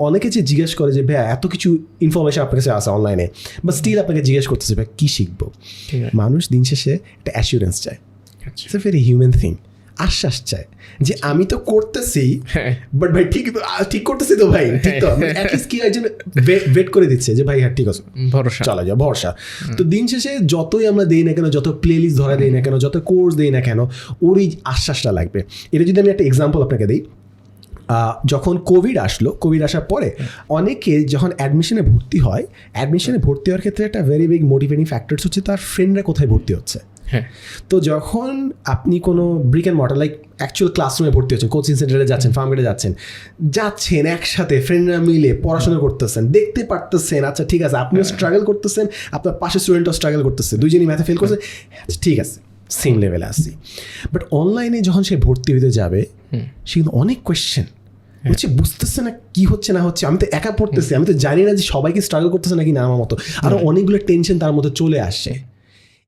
অনেকে যে জিজ্ঞেস করে যে ভাইয়া এত কিছু ইনফরমেশন আপনার কাছে আসে অনলাইনে, বা স্টিল আপনাকে জিজ্ঞেস করতেছে ভাই কী শিখবো। মানুষ দিন শেষে একটা অ্যাসিউরেন্স চায়, it's a very human thing. আশ্বাস চায় যে আমি তো করতেছি, বাট ভাই ঠিক করতেছি তো ভাই, ঠিক তো অ্যাটলিস্ট কি একজন ওয়েট করে দিচ্ছে যে ভাই হ্যাঁ ঠিক আছে, ভরসা চলা যায়, ভরসা। তো দিন শেষে যতই আমরা দিই না কেন, যত প্লে লিস্ট ধরা দিই না কেন, যত কোর্স দিই না কেন, ওর এই আশ্বাসটা লাগবে। এটা যদি আমি একটা এক্সাম্পল আপনাকে দিই, যখন কোভিড আসার পরে অনেকে যখন অ্যাডমিশনে ভর্তি হয়, অ্যাডমিশনে ভর্তি হওয়ার ক্ষেত্রে একটা ভেরি বিগ মোটিভেটিং ফ্যাক্টরস হচ্ছে তার ফ্রেন্ডরা কোথায় ভর্তি হচ্ছে। তো যখন আপনি কোনো brick and mortar like actual ক্লাসরুমে ভর্তি হচ্ছেন, কোচিং সেন্টারে যাচ্ছেন, ফার্মগেটে যাচ্ছেন একসাথে ফ্রেন্ডরা মিলে পড়াশোনা করতেছেন, দেখতে পারতেছেন আচ্ছা ঠিক আছে আপনিও স্ট্রাগল করতেছেন, আপনার পাশে স্টুডেন্টও স্ট্রাগল করতেছে, দুইজনই ম্যাথে ফেল করছে, ঠিক আছে সেম লেভেলে আসছি। বাট অনলাইনে যখন সে ভর্তি হতে যাবে, সে কিন্তু অনেক কোয়েশ্চেন হচ্ছে, বুঝতেছে না কি হচ্ছে না হচ্ছে, আমি তো একা পড়তেছি, আমি তো জানি না যে সবাইকে স্ট্রাগল করতেছে নাকি না আমার মতো, আরও অনেকগুলো টেনশন তার মধ্যে চলে আসে।